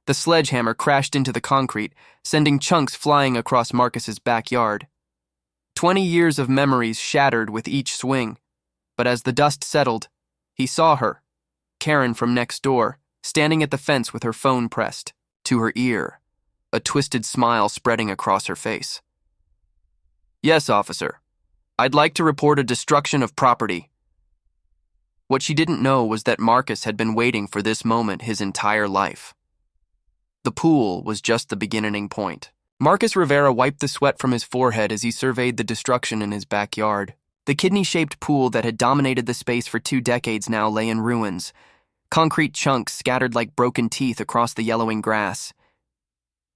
The sledgehammer crashed into the concrete, sending chunks flying across Marcus's backyard. 20 years of memories shattered with each swing, but as the dust settled, he saw her, Karen from next door, standing at the fence with her phone pressed to her ear, a twisted smile spreading across her face. "Yes, officer. I'd like to report a destruction of property." What she didn't know was that Marcus had been waiting for this moment his entire life. The pool was just the beginning point. Marcus Rivera wiped the sweat from his forehead as he surveyed the destruction in his backyard. The kidney-shaped pool that had dominated the space for 2 decades now lay in ruins, concrete chunks scattered like broken teeth across the yellowing grass.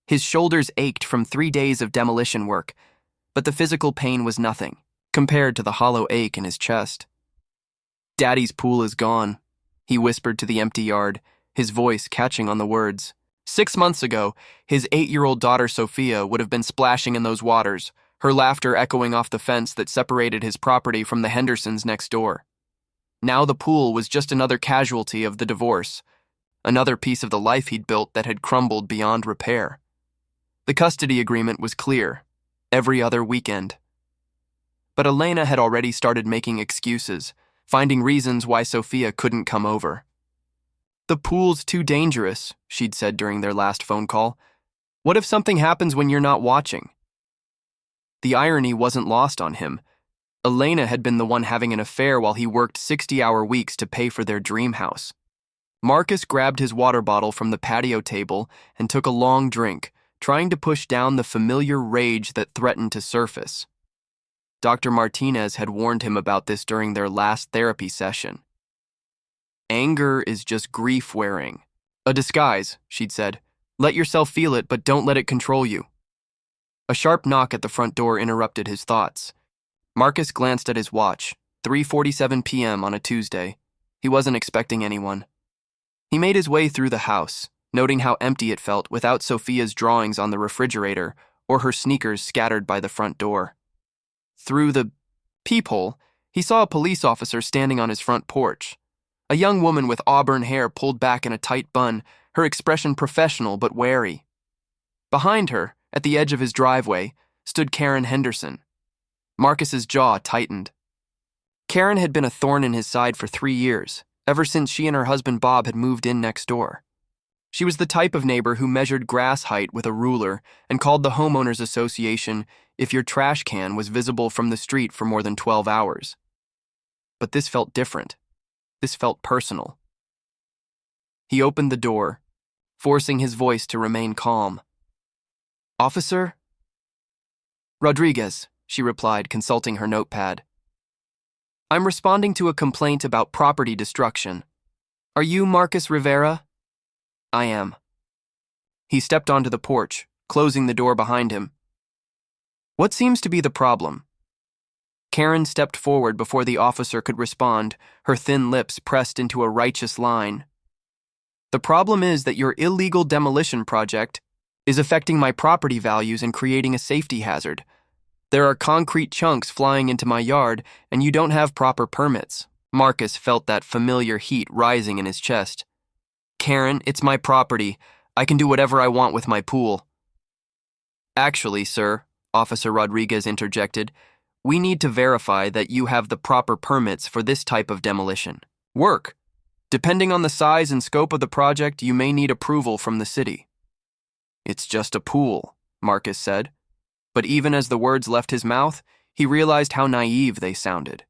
His shoulders ached from 3 days of demolition work, but the physical pain was nothing compared to the hollow ache in his chest. "Daddy's pool is gone," he whispered to the empty yard, his voice catching on the words. 6 months ago, his 8-year-old daughter Sophia would have been splashing in those waters, her laughter echoing off the fence that separated his property from the Hendersons next door. Now the pool was just another casualty of the divorce, another piece of the life he'd built that had crumbled beyond repair. The custody agreement was clear: every other weekend. But Elena had already started making excuses, finding reasons why Sophia couldn't come over. "The pool's too dangerous," she'd said during their last phone call. "What if something happens when you're not watching?" The irony wasn't lost on him. Elena had been the one having an affair while he worked 60-hour weeks to pay for their dream house. Marcus grabbed his water bottle from the patio table and took a long drink, trying to push down the familiar rage that threatened to surface. Dr. Martinez had warned him about this during their last therapy session. "Anger is just grief wearing a disguise," she'd said. "Let yourself feel it, but don't let it control you." A sharp knock at the front door interrupted his thoughts. Marcus glanced at his watch, 3:47 p.m. on a Tuesday. He wasn't expecting anyone. He made his way through the house, noting how empty it felt without Sophia's drawings on the refrigerator or her sneakers scattered by the front door. Through the peephole, he saw a police officer standing on his front porch. A young woman with auburn hair pulled back in a tight bun, her expression professional but wary. Behind her, at the edge of his driveway, stood Karen Henderson. Marcus's jaw tightened. Karen had been a thorn in his side for 3 years, ever since she and her husband Bob had moved in next door. She was the type of neighbor who measured grass height with a ruler and called the homeowners association if your trash can was visible from the street for more than 12 hours. But this felt different. This felt personal. He opened the door, forcing his voice to remain calm. "Officer?" "Rodriguez," she replied, consulting her notepad. "I'm responding to a complaint about property destruction. Are you Marcus Rivera?" "I am." He stepped onto the porch, closing the door behind him. "What seems to be the problem?" Karen stepped forward before the officer could respond, her thin lips pressed into a righteous line. "The problem is that your illegal demolition project is affecting my property values and creating a safety hazard. There are concrete chunks flying into my yard, and you don't have proper permits." Marcus felt that familiar heat rising in his chest. "Karen, it's my property. I can do whatever I want with my pool." "Actually, sir," Officer Rodriguez interjected, "we need to verify that you have the proper permits for this type of demolition work. Depending on the size and scope of the project, you may need approval from the city." "It's just a pool," Marcus said. But even as the words left his mouth, he realized how naive they sounded.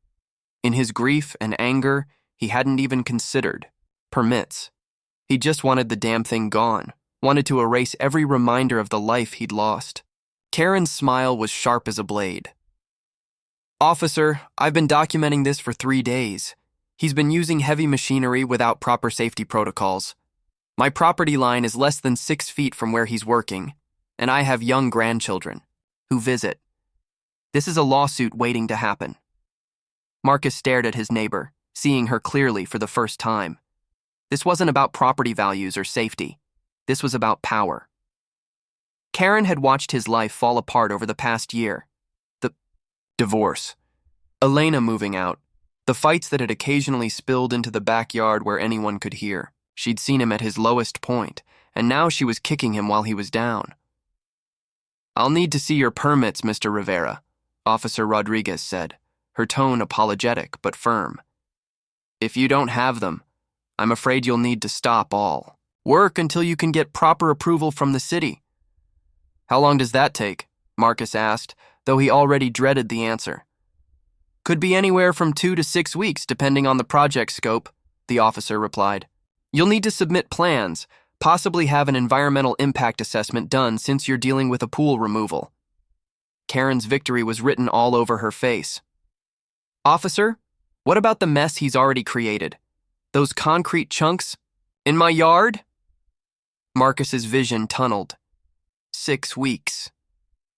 In his grief and anger, he hadn't even considered permits. He just wanted the damn thing gone, wanted to erase every reminder of the life he'd lost. Karen's smile was sharp as a blade. "Officer, I've been documenting this for 3 days. He's been using heavy machinery without proper safety protocols. My property line is less than 6 feet from where he's working, and I have young grandchildren who visit. This is a lawsuit waiting to happen." Marcus stared at his neighbor, seeing her clearly for the first time. This wasn't about property values or safety. This was about power. Karen had watched his life fall apart over the past year. The divorce, Elena moving out, the fights that had occasionally spilled into the backyard where anyone could hear. She'd seen him at his lowest point, and now she was kicking him while he was down. "I'll need to see your permits, Mr. Rivera," Officer Rodriguez said, her tone apologetic but firm. "If you don't have them, I'm afraid you'll need to stop all work until you can get proper approval from the city." "How long does that take?" Marcus asked, though he already dreaded the answer. "Could be anywhere from 2 to 6 weeks, depending on the project scope," the officer replied. "You'll need to submit plans, possibly have an environmental impact assessment done since you're dealing with a pool removal." Karen's victory was written all over her face. "Officer, what about the mess he's already created? Those concrete chunks? In my yard?" Marcus's vision tunneled. 6 weeks.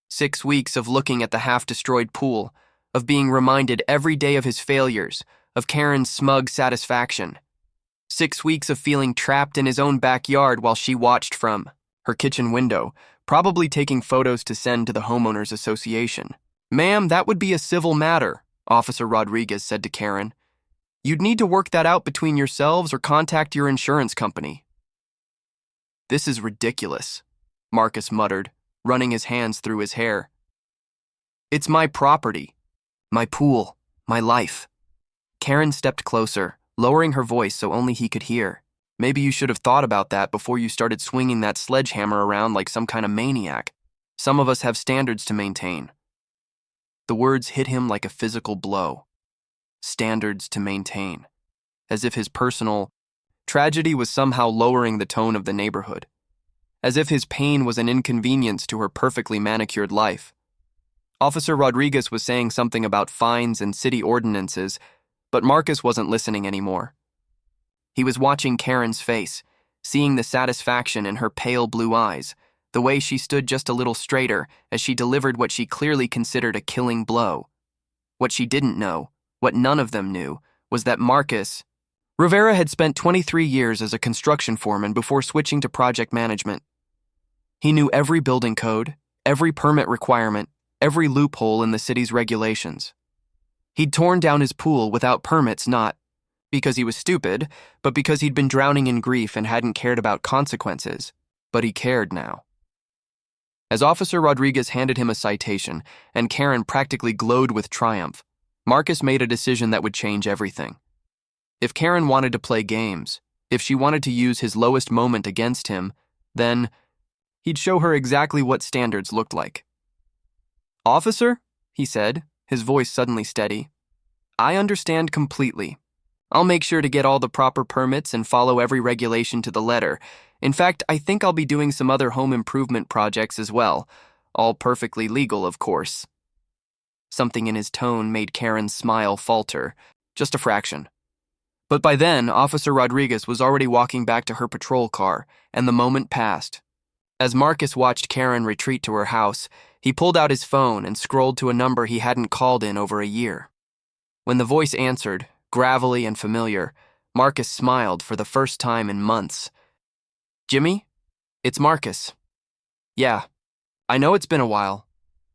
6 weeks of looking at the half-destroyed pool, of being reminded every day of his failures, of Karen's smug satisfaction. 6 weeks of feeling trapped in his own backyard while she watched from her kitchen window, probably taking photos to send to the homeowners association. "Ma'am, that would be a civil matter," Officer Rodriguez said to Karen. "You'd need to work that out between yourselves or contact your insurance company." "This is ridiculous," Marcus muttered, running his hands through his hair. "It's my property, my pool, my life." Karen stepped closer, lowering her voice so only he could hear. "Maybe you should have thought about that before you started swinging that sledgehammer around like some kind of maniac. Some of us have standards to maintain." The words hit him like a physical blow. Standards to maintain. As if his personal tragedy was somehow lowering the tone of the neighborhood. As if his pain was an inconvenience to her perfectly manicured life. Officer Rodriguez was saying something about fines and city ordinances, but Marcus wasn't listening anymore. He was watching Karen's face, seeing the satisfaction in her pale blue eyes, the way she stood just a little straighter as she delivered what she clearly considered a killing blow. What she didn't know, what none of them knew, was that Marcus Rivera had spent 23 years as a construction foreman before switching to project management. He knew every building code, every permit requirement, every loophole in the city's regulations. He'd torn down his pool without permits, not because he was stupid, but because he'd been drowning in grief and hadn't cared about consequences. But he cared now. As Officer Rodriguez handed him a citation, and Karen practically glowed with triumph, Marcus made a decision that would change everything. If Karen wanted to play games, if she wanted to use his lowest moment against him, then he'd show her exactly what standards looked like. "Officer," he said, his voice suddenly steady, "I understand completely. I'll make sure to get all the proper permits and follow every regulation to the letter. In fact, I think I'll be doing some other home improvement projects as well, all perfectly legal, of course." Something in his tone made Karen's smile falter, just a fraction. But by then, Officer Rodriguez was already walking back to her patrol car, and the moment passed. As Marcus watched Karen retreat to her house, he pulled out his phone and scrolled to a number he hadn't called in over a year. When the voice answered, gravelly and familiar, Marcus smiled for the first time in months. "Jimmy? It's Marcus." "Yeah, I know it's been a while.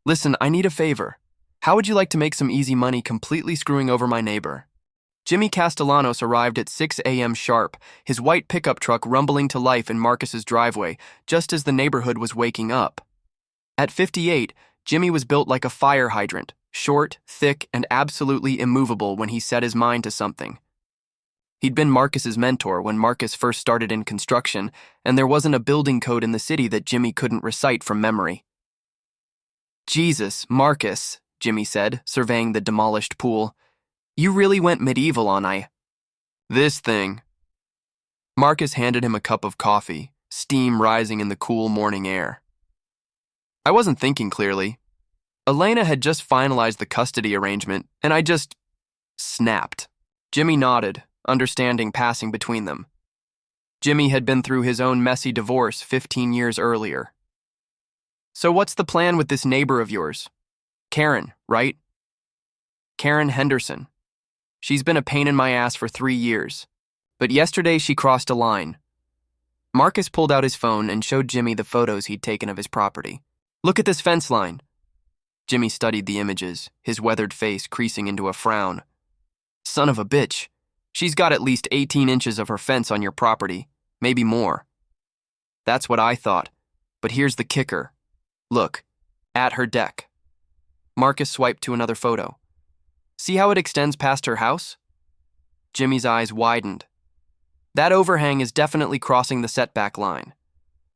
Listen, I need a favor. How would you like to make some easy money completely screwing over my neighbor?" Jimmy Castellanos arrived at 6 a.m. sharp, his white pickup truck rumbling to life in Marcus's driveway, just as the neighborhood was waking up. At 58, Jimmy was built like a fire hydrant, short, thick, and absolutely immovable when he set his mind to something. He'd been Marcus's mentor when Marcus first started in construction, and there wasn't a building code in the city that Jimmy couldn't recite from memory. "Jesus, Marcus," Jimmy said, surveying the demolished pool. "You really went medieval on this thing." Marcus handed him a cup of coffee, steam rising in the cool morning air. "I wasn't thinking clearly. Elena had just finalized the custody arrangement, and I just snapped." Jimmy nodded, understanding passing between them. Jimmy had been through his own messy divorce 15 years earlier. "So what's the plan with this neighbor of yours? Karen, right?" "Karen Henderson. She's been a pain in my ass for 3 years. But yesterday she crossed a line." Marcus pulled out his phone and showed Jimmy the photos he'd taken of his property. "Look at this fence line." Jimmy studied the images, his weathered face creasing into a frown. "Son of a bitch. She's got at least 18 inches of her fence on your property, maybe more." That's what I thought. But here's the kicker. Look, at her deck. Marcus swiped to another photo. See how it extends past her house? Jimmy's eyes widened. That overhang is definitely crossing the setback line.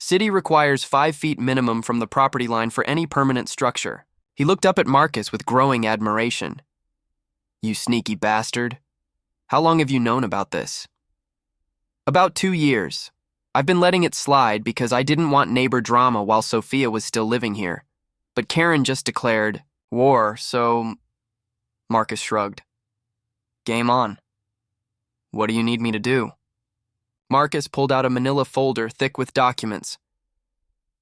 City requires 5 feet minimum from the property line for any permanent structure. He looked up at Marcus with growing admiration. You sneaky bastard. How long have you known about this? About 2 years. I've been letting it slide because I didn't want neighbor drama while Sophia was still living here. But Karen just declared war, so... Marcus shrugged. Game on. What do you need me to do? Marcus pulled out a manila folder thick with documents.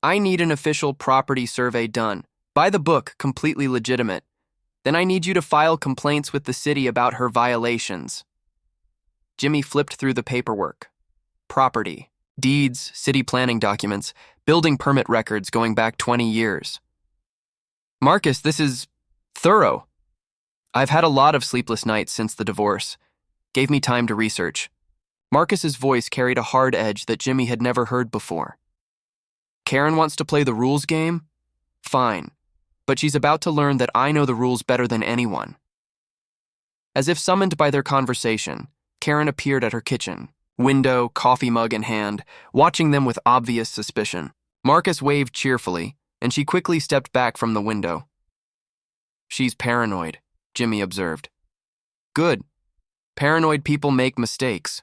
I need an official property survey done. By the book, completely legitimate. Then I need you to file complaints with the city about her violations. Jimmy flipped through the paperwork. Property, deeds, city planning documents, building permit records going back 20 years. Marcus, this is thorough. I've had a lot of sleepless nights since the divorce. Gave me time to research. Marcus's voice carried a hard edge that Jimmy had never heard before. Karen wants to play the rules game? Fine. But she's about to learn that I know the rules better than anyone. As if summoned by their conversation, Karen appeared at her kitchen, window, coffee mug in hand, watching them with obvious suspicion. Marcus waved cheerfully, and she quickly stepped back from the window. She's paranoid, Jimmy observed. Good. Paranoid people make mistakes.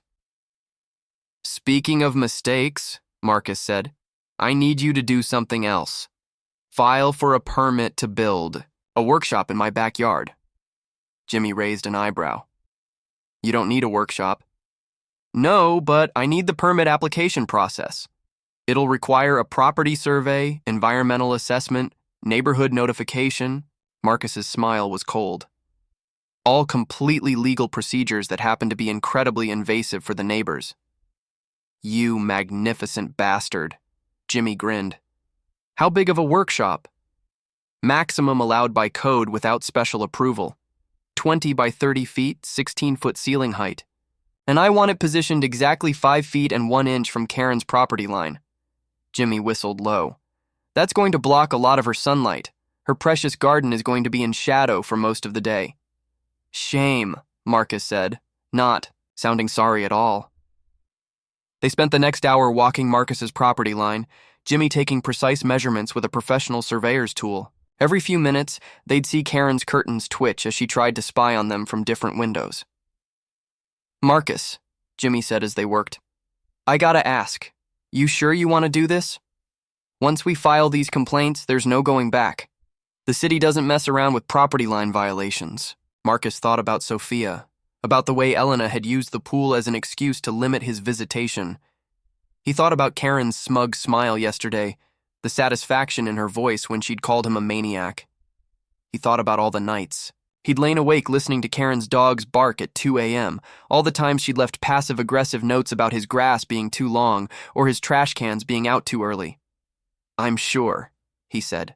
Speaking of mistakes, Marcus said, I need you to do something else. File for a permit to build a workshop in my backyard. Jimmy raised an eyebrow. You don't need a workshop. No, but I need the permit application process. It'll require a property survey, environmental assessment, neighborhood notification. Marcus's smile was cold. All completely legal procedures that happen to be incredibly invasive for the neighbors. You magnificent bastard, Jimmy grinned. How big of a workshop? Maximum allowed by code without special approval. 20 by 30 feet, 16-foot ceiling height. And I want it positioned exactly 5 feet and 1 inch from Karen's property line. Jimmy whistled low. That's going to block a lot of her sunlight. Her precious garden is going to be in shadow for most of the day. Shame, Marcus said, not sounding sorry at all. They spent the next hour walking Marcus's property line, Jimmy taking precise measurements with a professional surveyor's tool. Every few minutes, they'd see Karen's curtains twitch as she tried to spy on them from different windows. Marcus, Jimmy said as they worked, I gotta ask, you sure you want to do this? Once we file these complaints, there's no going back. The city doesn't mess around with property line violations. Marcus thought about Sophia, about the way Elena had used the pool as an excuse to limit his visitation. He thought about Karen's smug smile yesterday, the satisfaction in her voice when she'd called him a maniac. He thought about all the nights. He'd lain awake listening to Karen's dogs bark at 2 a.m., all the times she'd left passive-aggressive notes about his grass being too long or his trash cans being out too early. I'm sure, he said.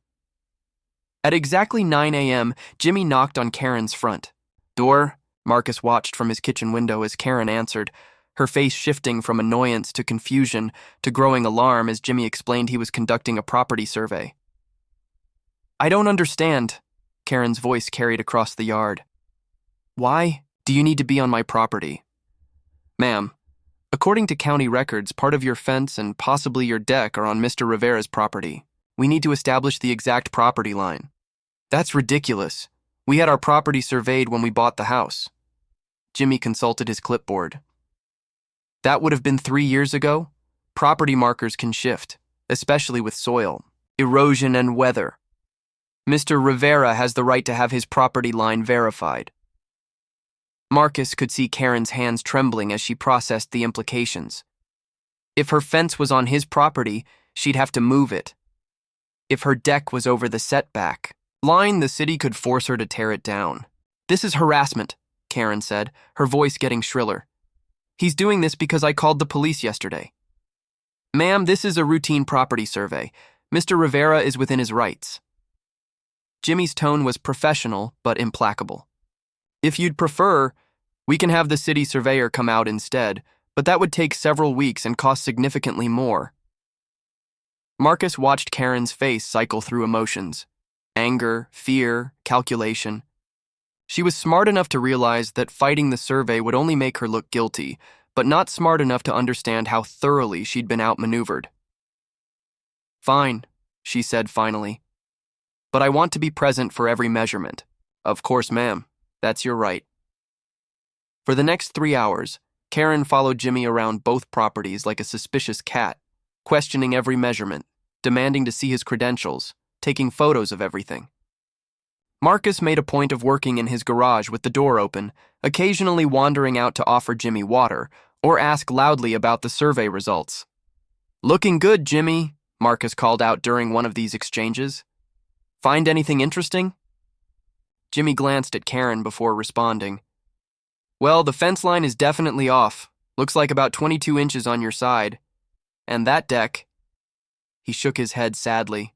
At exactly 9 a.m., Jimmy knocked on Karen's front door. Marcus watched from his kitchen window as Karen answered, her face shifting from annoyance to confusion to growing alarm as Jimmy explained he was conducting a property survey. I don't understand, Karen's voice carried across the yard. Why do you need to be on my property? Ma'am, according to county records, part of your fence and possibly your deck are on Mr. Rivera's property. We need to establish the exact property line. That's ridiculous. We had our property surveyed when we bought the house. Jimmy consulted his clipboard. That would have been 3 years ago. Property markers can shift, especially with soil, erosion, and weather. Mr. Rivera has the right to have his property line verified. Marcus could see Karen's hands trembling as she processed the implications. If her fence was on his property, she'd have to move it. If her deck was over the setback line, the city could force her to tear it down. This is harassment, Karen said, her voice getting shriller. He's doing this because I called the police yesterday. Ma'am, this is a routine property survey. Mr. Rivera is within his rights. Jimmy's tone was professional but implacable. If you'd prefer, we can have the city surveyor come out instead, but that would take several weeks and cost significantly more. Marcus watched Karen's face cycle through emotions: anger, fear, calculation. She was smart enough to realize that fighting the survey would only make her look guilty, but not smart enough to understand how thoroughly she'd been outmaneuvered. "Fine," she said finally. "But I want to be present for every measurement." "Of course, ma'am. That's your right." For the next 3 hours, Karen followed Jimmy around both properties like a suspicious cat, questioning every measurement, demanding to see his credentials, taking photos of everything. Marcus made a point of working in his garage with the door open, occasionally wandering out to offer Jimmy water or ask loudly about the survey results. "Looking good, Jimmy," Marcus called out during one of these exchanges. "Find anything interesting?" Jimmy glanced at Karen before responding. "Well, the fence line is definitely off. Looks like about 22 inches on your side. And that deck..." He shook his head sadly.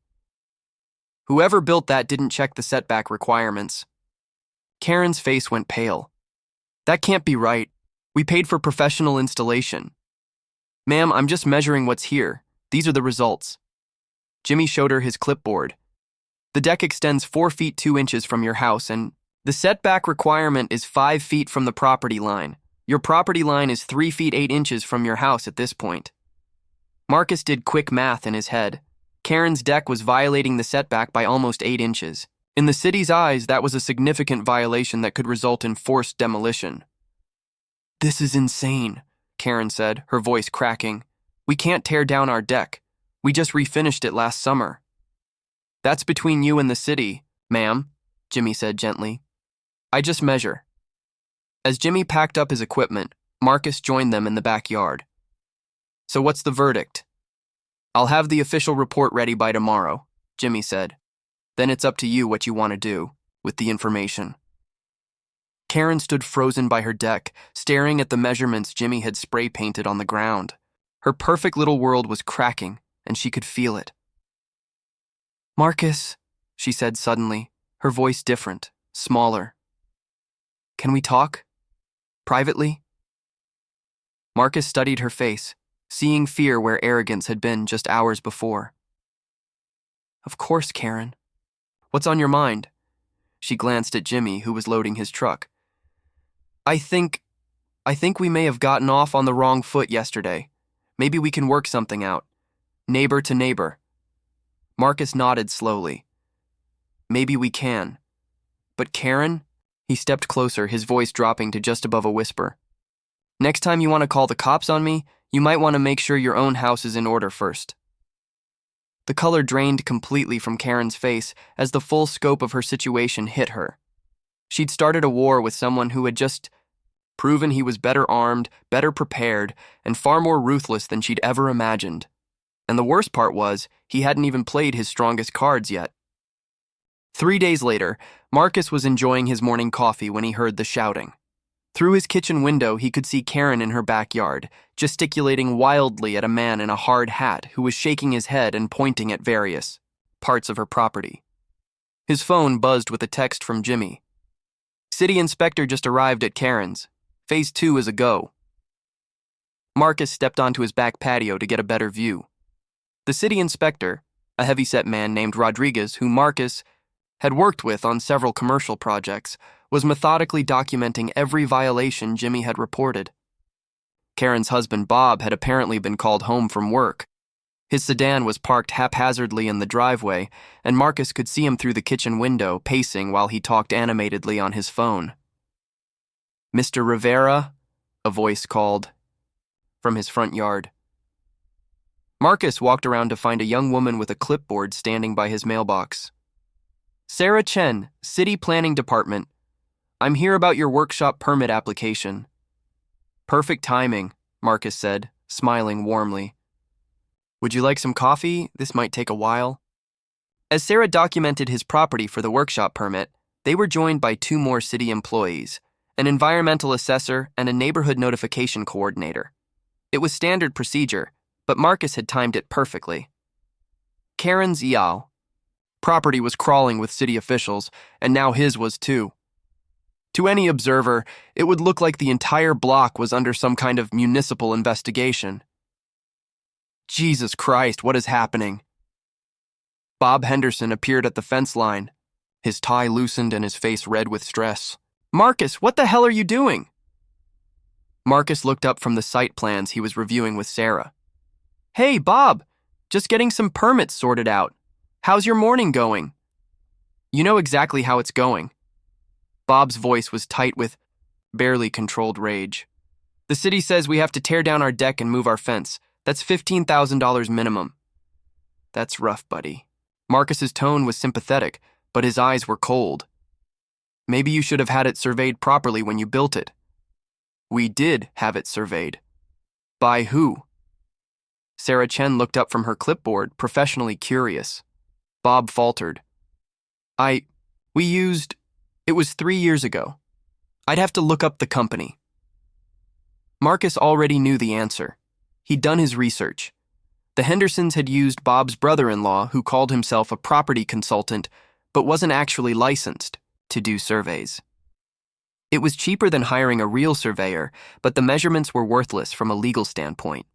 "Whoever built that didn't check the setback requirements." Karen's face went pale. "That can't be right. We paid for professional installation." "Ma'am, I'm just measuring what's here. These are the results." Jimmy showed her his clipboard. "The deck extends 4 feet 2 inches from your house, and the setback requirement is 5 feet from the property line. Your property line is 3 feet 8 inches from your house at this point." Marcus did quick math in his head. Karen's deck was violating the setback by almost 8 inches. In the city's eyes, that was a significant violation that could result in forced demolition. "This is insane," Karen said, her voice cracking. "We can't tear down our deck. We just refinished it last summer." "That's between you and the city, ma'am," Jimmy said gently. "I just measure." As Jimmy packed up his equipment, Marcus joined them in the backyard. "So what's the verdict?" "I'll have the official report ready by tomorrow," Jimmy said. "Then it's up to you what you want to do with the information." Karen stood frozen by her deck, staring at the measurements Jimmy had spray painted on the ground. Her perfect little world was cracking, and she could feel it. "Marcus," she said suddenly, her voice different, smaller. "Can we talk? Privately?" Marcus studied her face, seeing fear where arrogance had been just hours before. "Of course, Karen. What's on your mind?" She glanced at Jimmy, who was loading his truck. I think we may have gotten off on the wrong foot yesterday. Maybe we can work something out. Neighbor to neighbor." Marcus nodded slowly. "Maybe we can. But Karen?" He stepped closer, his voice dropping to just above a whisper. "Next time you want to call the cops on me, you might want to make sure your own house is in order first." The color drained completely from Karen's face as the full scope of her situation hit her. She'd started a war with someone who had just proven he was better armed, better prepared, and far more ruthless than she'd ever imagined. And the worst part was, he hadn't even played his strongest cards yet. 3 days later, Marcus was enjoying his morning coffee when he heard the shouting. Through his kitchen window, he could see Karen in her backyard, gesticulating wildly at a man in a hard hat who was shaking his head and pointing at various parts of her property. His phone buzzed with a text from Jimmy. "City inspector just arrived at Karen's. Phase 2 is a go." Marcus stepped onto his back patio to get a better view. The city inspector, a heavyset man named Rodriguez, who Marcus had worked with on several commercial projects, was methodically documenting every violation Jimmy had reported. Karen's husband Bob had apparently been called home from work. His sedan was parked haphazardly in the driveway, and Marcus could see him through the kitchen window, pacing while he talked animatedly on his phone. "Mr. Rivera?" a voice called from his front yard. Marcus walked around to find a young woman with a clipboard standing by his mailbox. "Sarah Chen, City Planning Department. I'm here about your workshop permit application." "Perfect timing," Marcus said, smiling warmly. "Would you like some coffee? This might take a while." As Sarah documented his property for the workshop permit, they were joined by 2 more city employees, an environmental assessor and a neighborhood notification coordinator. It was standard procedure, but Marcus had timed it perfectly. Karen's Yao. Property was crawling with city officials, and now his was too. To any observer, it would look like the entire block was under some kind of municipal investigation. "Jesus Christ, what is happening?" Bob Henderson appeared at the fence line. His tie loosened and his face red with stress. "Marcus, what the hell are you doing?" Marcus looked up from the site plans he was reviewing with Sarah. "Hey, Bob, just getting some permits sorted out. How's your morning going?" "You know exactly how it's going." Bob's voice was tight with barely controlled rage. "The city says we have to tear down our deck and move our fence. That's $15,000 minimum." "That's rough, buddy." Marcus's tone was sympathetic, but his eyes were cold. "Maybe you should have had it surveyed properly when you built it." "We did have it surveyed." "By who?" Sarah Chen looked up from her clipboard, professionally curious. Bob faltered. It was 3 years ago. I'd have to look up the company." Marcus already knew the answer. He'd done his research. The Hendersons had used Bob's brother-in-law, who called himself a property consultant, but wasn't actually licensed, to do surveys. It was cheaper than hiring a real surveyor, but the measurements were worthless from a legal standpoint.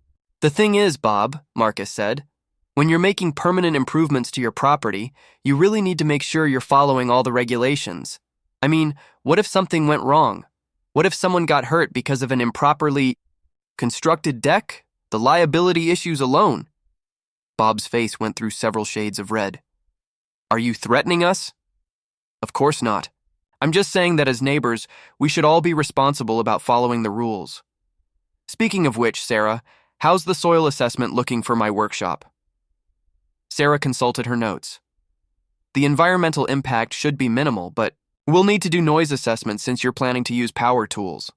"The thing is, Bob," Marcus said, "when you're making permanent improvements to your property, you really need to make sure you're following all the regulations. I mean, what if something went wrong? What if someone got hurt because of an improperly constructed deck? The liability issues alone." Bob's face went through several shades of red. "Are you threatening us?" "Of course not. I'm just saying that as neighbors, we should all be responsible about following the rules. Speaking of which, Sarah, how's the soil assessment looking for my workshop?" Sarah consulted her notes. "The environmental impact should be minimal, but we'll need to do noise assessments since you're planning to use power tools.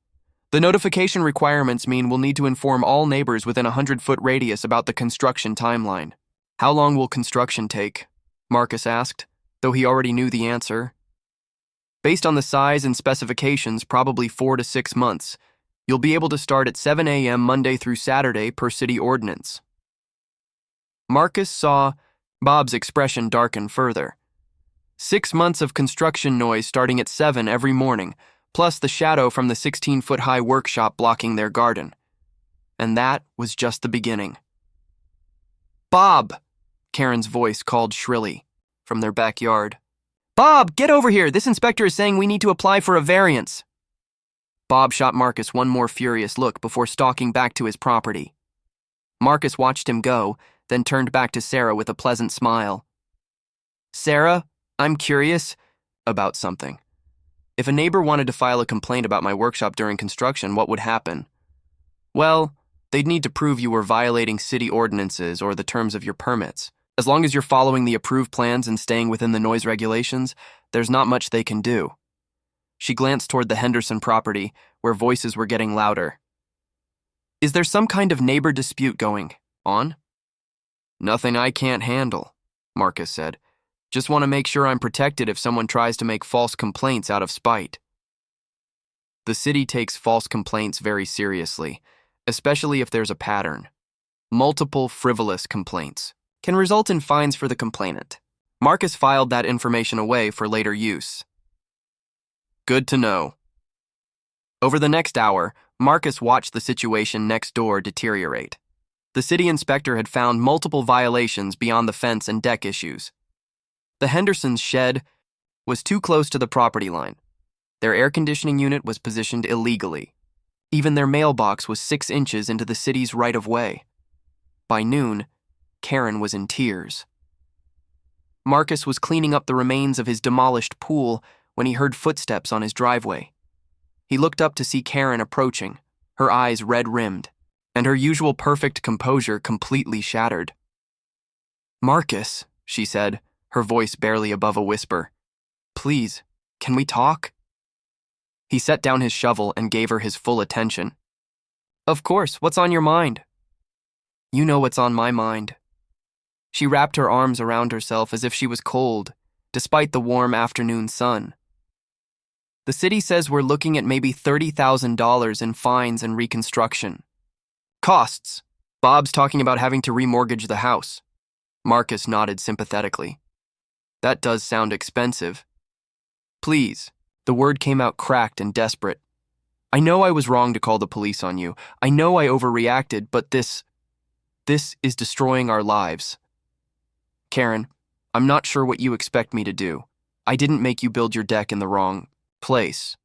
The notification requirements mean we'll need to inform all neighbors within a 100-foot radius about the construction timeline." "How long will construction take?" Marcus asked, though he already knew the answer. "Based on the size and specifications, probably 4 to 6 months. You'll be able to start at 7 a.m. Monday through Saturday per city ordinance." Marcus saw Bob's expression darken further. 6 months of construction noise starting at 7 every morning, plus the shadow from the 16-foot-high workshop blocking their garden. And that was just the beginning. "Bob!" Karen's voice called shrilly from their backyard. "Bob, get over here! This inspector is saying we need to apply for a variance." Bob shot Marcus one more furious look before stalking back to his property. Marcus watched him go, then turned back to Sarah with a pleasant smile. "Sarah, I'm curious about something. If a neighbor wanted to file a complaint about my workshop during construction, what would happen?" "Well, they'd need to prove you were violating city ordinances or the terms of your permits. As long as you're following the approved plans and staying within the noise regulations, there's not much they can do." She glanced toward the Henderson property, where voices were getting louder. "Is there some kind of neighbor dispute going on?" "Nothing I can't handle," Marcus said. "Just want to make sure I'm protected if someone tries to make false complaints out of spite." The city takes false complaints very seriously, especially if there's a pattern. Multiple frivolous complaints can result in fines for the complainant. Marcus filed that information away for later use. "Good to know." Over the next hour, Marcus watched the situation next door deteriorate. The city inspector had found multiple violations beyond the fence and deck issues. The Hendersons' shed was too close to the property line. Their air conditioning unit was positioned illegally. Even their mailbox was 6 inches into the city's right-of-way. By noon, Karen was in tears. Marcus was cleaning up the remains of his demolished pool when he heard footsteps on his driveway. He looked up to see Karen approaching, her eyes red-rimmed, and her usual perfect composure completely shattered. "Marcus," she said, her voice barely above a whisper, "please, can we talk?" He set down his shovel and gave her his full attention. "Of course, what's on your mind?" "You know what's on my mind." She wrapped her arms around herself as if she was cold, despite the warm afternoon sun. "The city says we're looking at maybe $30,000 in fines and reconstruction. Costs. Bob's talking about having to remortgage the house." Marcus nodded sympathetically. "That does sound expensive." "Please." The word came out cracked and desperate. "I know I was wrong to call the police on you. I know I overreacted, but this is destroying our lives. Karen, I'm not sure what you expect me to do. I didn't make you build your deck in the wrong place.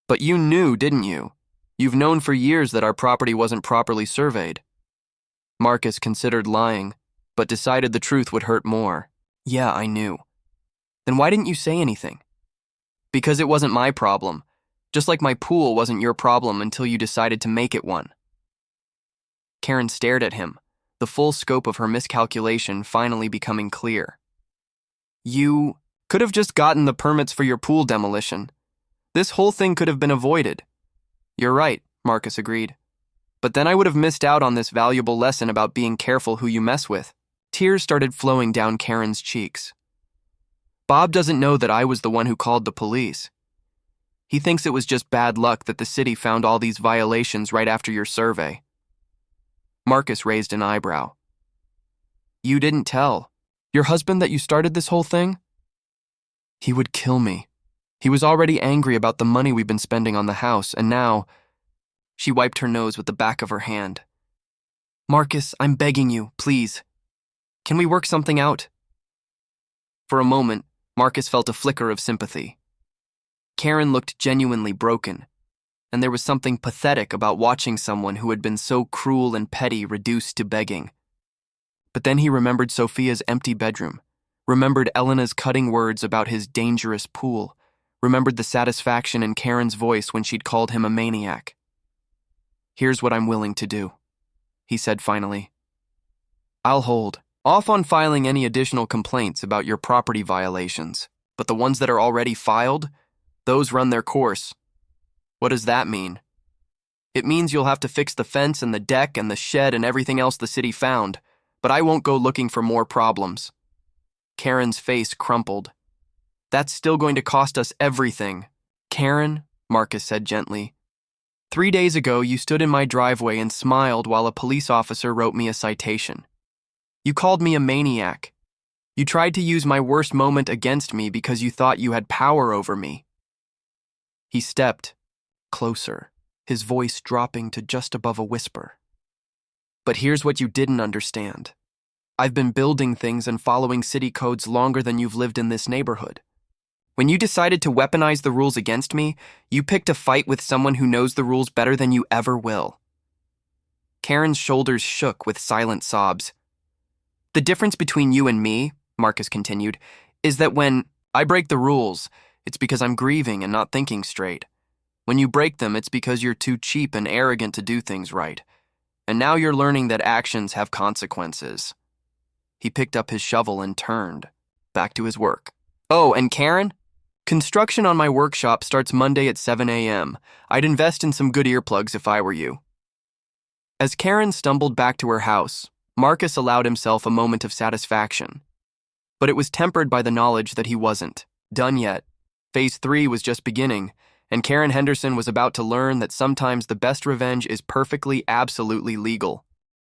But you knew, didn't you? You've known for years that our property wasn't properly surveyed. Marcus considered lying, but decided the truth would hurt more. Yeah, I knew. Then why didn't you say anything? Because it wasn't my problem, just like my pool wasn't your problem until you decided to make it one. Karen stared at him, the full scope of her miscalculation finally becoming clear. You could have just gotten the permits for your pool demolition. This whole thing could have been avoided. You're right, Marcus agreed. But then I would have missed out on this valuable lesson about being careful who you mess with. Tears started flowing down Karen's cheeks. Bob doesn't know that I was the one who called the police. He thinks it was just bad luck that the city found all these violations right after your survey. Marcus raised an eyebrow. You didn't tell your husband that you started this whole thing? He would kill me. He was already angry about the money we've been spending on the house, and now... She wiped her nose with the back of her hand. Marcus, I'm begging you, please. Can we work something out? For a moment, Marcus felt a flicker of sympathy. Karen looked genuinely broken, and there was something pathetic about watching someone who had been so cruel and petty reduced to begging. But then he remembered Sophia's empty bedroom, remembered Elena's cutting words about his dangerous pool, remembered the satisfaction in Karen's voice when she'd called him a maniac. Here's what I'm willing to do, he said finally. I'll hold off on filing any additional complaints about your property violations, but the ones that are already filed, those run their course. What does that mean? It means you'll have to fix the fence and the deck and the shed and everything else the city found, but I won't go looking for more problems. Karen's face crumpled. That's still going to cost us everything. Karen, Marcus said gently, 3 days ago you stood in my driveway and smiled while a police officer wrote me a citation. You called me a maniac. You tried to use my worst moment against me because you thought you had power over me. He stepped closer, his voice dropping to just above a whisper. But here's what you didn't understand. I've been building things and following city codes longer than you've lived in this neighborhood. When you decided to weaponize the rules against me, you picked a fight with someone who knows the rules better than you ever will. Karen's shoulders shook with silent sobs. The difference between you and me, Marcus continued, is that when I break the rules, it's because I'm grieving and not thinking straight. When you break them, it's because you're too cheap and arrogant to do things right. And now you're learning that actions have consequences. He picked up his shovel and turned, back to his work. Oh, and Karen? Construction on my workshop starts Monday at 7 a.m. I'd invest in some good earplugs if I were you. As Karen stumbled back to her house, Marcus allowed himself a moment of satisfaction. But it was tempered by the knowledge that he wasn't done yet. Phase 3 was just beginning, and Karen Henderson was about to learn that sometimes the best revenge is perfectly, absolutely legal.